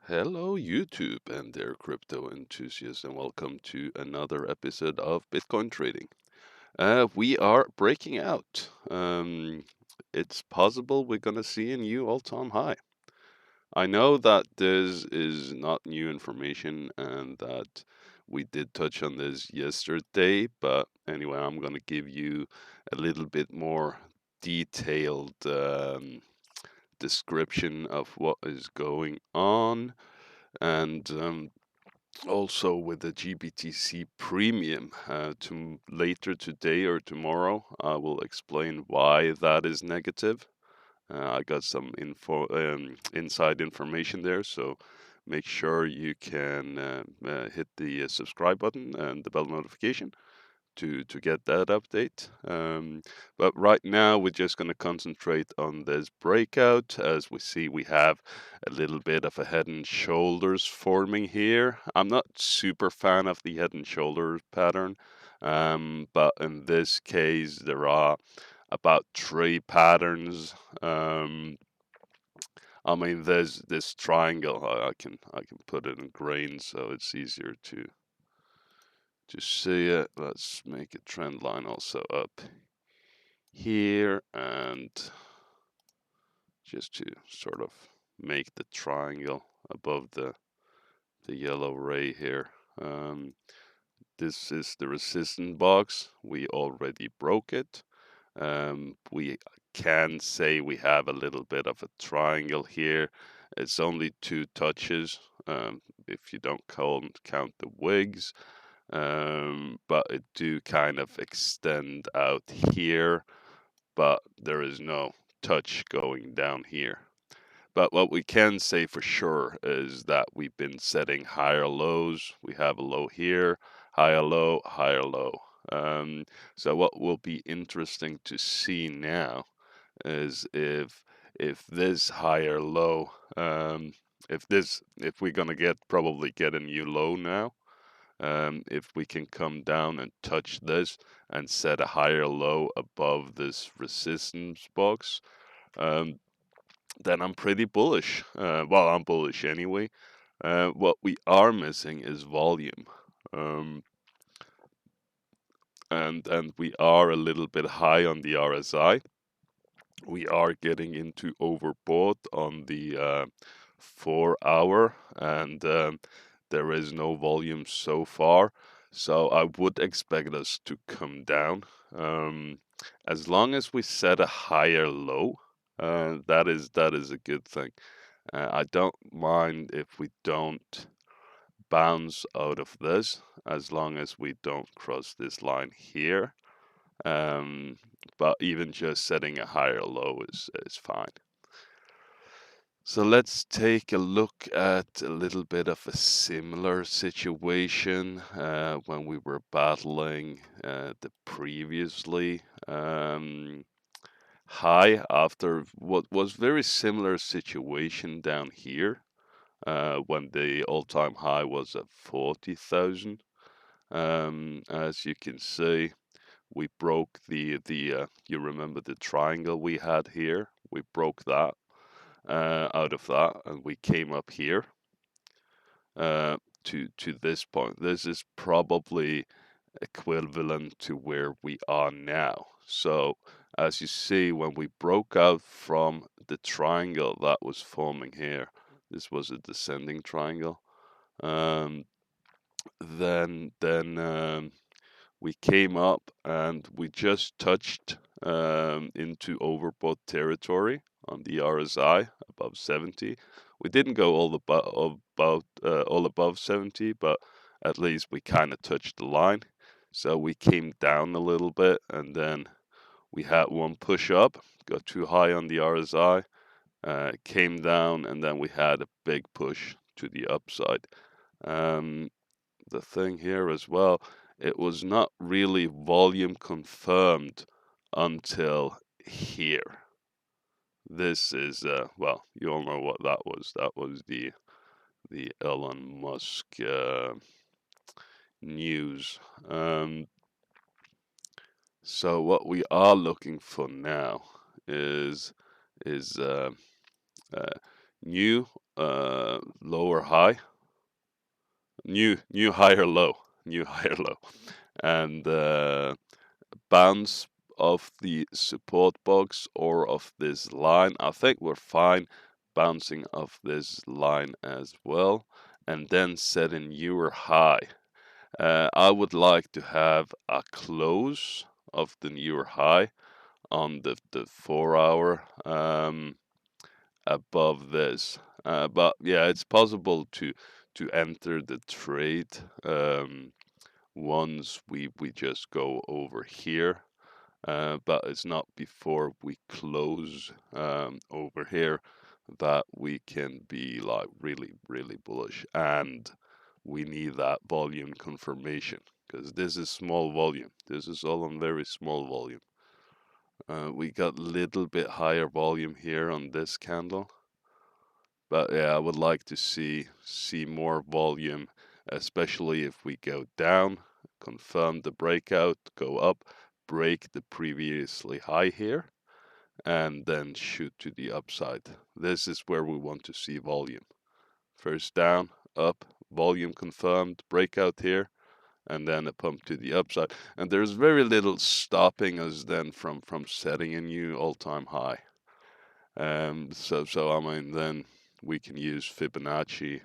Hello, YouTube and their crypto enthusiasts, and welcome to another episode of Bitcoin Trading. We are breaking out. It's possible we're going to see a new all-time high. I know that this is not new information and that we did touch on this yesterday, but anyway, I'm going to give you a little bit more detailed description of what is going on. And also with the GBTC premium later today or tomorrow, I will explain why that is negative. I got some inside information there, so make sure you can hit the subscribe button and the bell notification to get that update. But right now, we're just going to concentrate on this breakout. As we see, we have a little bit of a head and shoulders forming here. I'm not super fan of the head and shoulders pattern, but in this case, there are about three patterns. I mean, there's this triangle. I can put it in green so it's easier to see it. Let's make a trend line also up here, and just to sort of make the triangle above the yellow ray here. This is the resistance box. We already broke it. We can say we have a little bit of a triangle here. It's only two touches if you don't count the wigs. But it do kind of extend out here, but there is no touch going down here. But what we can say for sure is that we've been setting higher lows. We have a low here, higher low, higher low. So what will be interesting to see now is if this higher low, if we're gonna probably get a new low now, if we can come down and touch this and set a higher low above this resistance box, then I'm pretty bullish. Well, I'm bullish anyway. What we are missing is volume. Um, and we are a little bit high on the RSI. We are getting into overbought on the 4 hour, and there is no volume so far. So I would expect us to come down. As long as we set a higher low, that is a good thing. I don't mind if we don't bounce out of this, as long as we don't cross this line here. Um, but even just setting a higher low is fine. So let's take a look at a little bit of a similar situation when we were battling the previously high after what was very similar situation down here when the all-time high was at 40,000. As you can see, we broke the you remember the triangle we had here? We broke that out of that, and we came up here to this point. This is probably equivalent to where we are now. So as you see, when we broke out from the triangle that was forming here, this was a descending triangle. Um, then we came up and we just touched into overbought territory on the RSI above 70. We didn't go all above 70, but at least we kind of touched the line. So we came down a little bit, and then we had one push up, got too high on the RSI, came down, and then we had a big push to the upside. The thing here as well, it was not really volume confirmed until here. This is well, you all know what that was. That was the Elon Musk news. So what we are looking for now is uh, new lower high, new higher low, new higher low, and bounce of the support box or of this line. I think we're fine bouncing off this line as well, and then set a newer high. I would like to have a close of the newer high on the 4 hour above this. But yeah, it's possible to enter the trade once we just go over here. But it's not before we close over here that we can be like really bullish, and we need that volume confirmation because this is small volume. This is all on very small volume. We got little bit higher volume here on this candle, but yeah, I would like to see more volume, especially if we go down, confirm the breakout, go up, break the previously high here, and then shoot to the upside. This is where we want to see volume. First down, up, volume confirmed, breakout here, and then a pump to the upside. And there's very little stopping us then from setting a new all-time high. So I mean, then we can use Fibonacci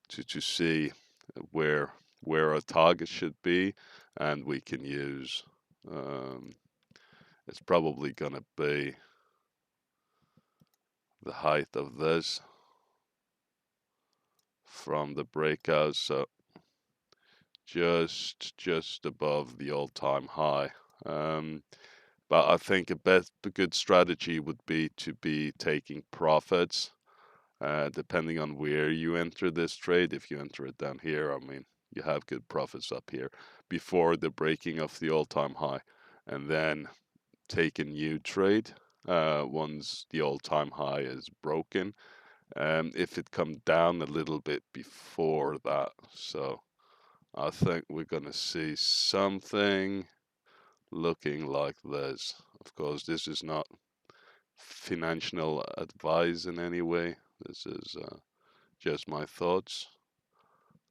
to see where our target should be, and we can use it's probably gonna be the height of this from the breakout, so just above the all-time high. But I think a good strategy would be to be taking profits, depending on where you enter this trade. If you enter it down here, I mean, you have good profits up here before the breaking of the all-time high, and then take a new trade once the all-time high is broken. If it comes down a little bit before that, so I think we're gonna see something looking like this. Of course, this is not financial advice in any way. This is just my thoughts.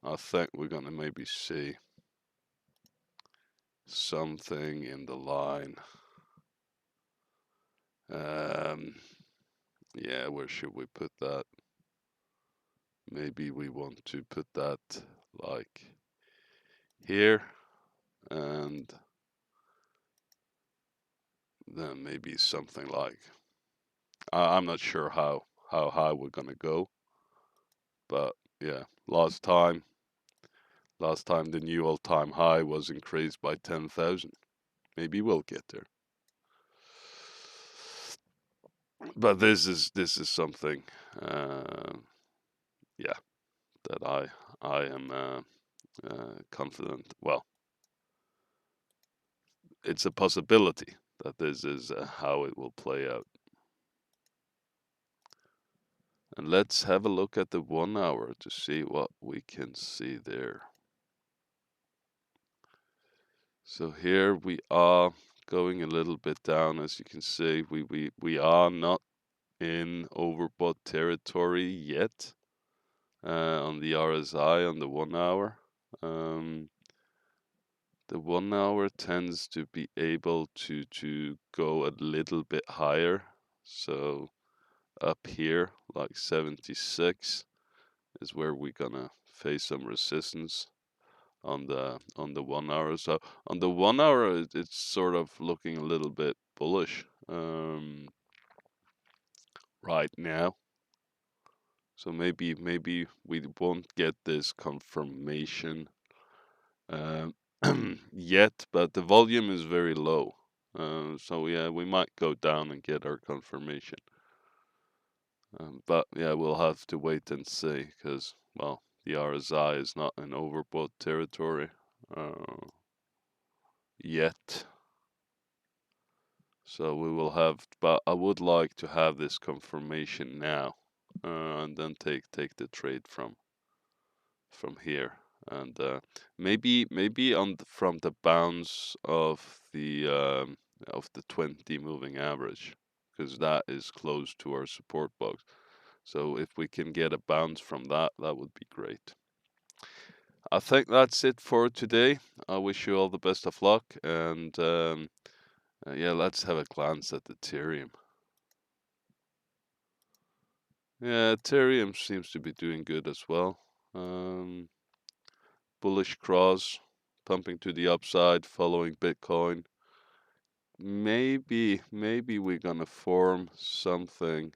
I think we're gonna maybe see something in the line. Yeah, where should we put that? Maybe we want to put that like here, and then maybe something like, I'm not sure how high we're gonna go, but yeah, last time the new all-time high was increased by 10,000. Maybe we'll get there. But this is something, yeah, that I am confident. Well, it's a possibility that this is how it will play out. And let's have a look at the 1 hour to see what we can see there. So here we are going a little bit down. As you can see, we are not in overbought territory yet on the RSI on the 1 hour. The 1 hour tends to be able to go a little bit higher. So up here, like 76 is where we're gonna face some resistance on the 1 hour. So on the 1 hour, it's sort of looking a little bit bullish right now. So maybe we won't get this confirmation yet, but the volume is very low. So yeah, we might go down and get our confirmation. But yeah, we'll have to wait and see because, well, the RSI is not in overbought territory yet. So we will have, but I would like to have this confirmation now, and then take the trade from here, and maybe from the bounce of the 20 moving average, because that is close to our support box. So if we can get a bounce from that, that would be great. I think that's it for today. I wish you all the best of luck, and yeah, let's have a glance at Ethereum. Yeah, Ethereum seems to be doing good as well. Bullish cross, pumping to the upside, following Bitcoin. Maybe we're gonna form something,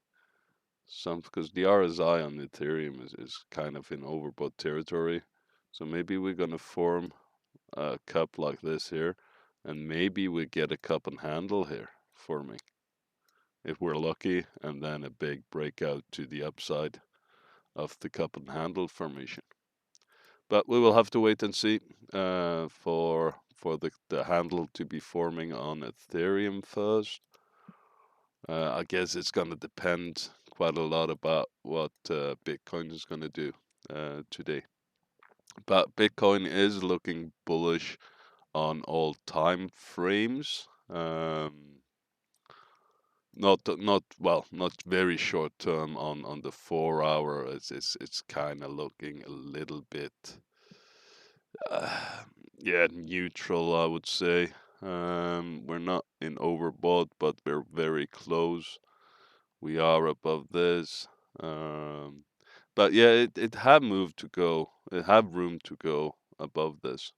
because the RSI on Ethereum is kind of in overbought territory. So maybe we're gonna form a cup like this here, and maybe we get a cup and handle here forming if we're lucky, and then a big breakout to the upside of the cup and handle formation. But we will have to wait and see for the handle to be forming on Ethereum first. I guess it's going to depend quite a lot about what Bitcoin is going to do today. But Bitcoin is looking bullish on all time frames. Not very short term on the 4 hour. It's kind of looking a little bit, uh, yeah, neutral, I would say. We're not in overbought, but we're very close. We are above this. Um, but yeah, it had moved to go. It had room to go above this.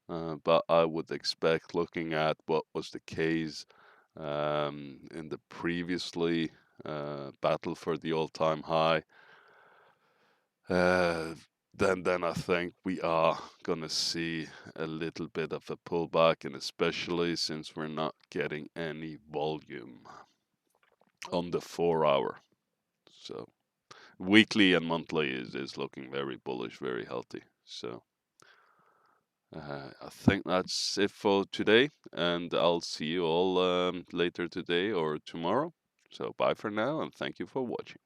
But I would expect, looking at what was the case in the previously battle for the all-time high, uh, then I think we are gonna see a little bit of a pullback, and especially since we're not getting any volume on the 4 hour. So weekly and monthly is looking very bullish, very healthy. So I think that's it for today, and I'll see you all later today or tomorrow. So bye for now, and thank you for watching.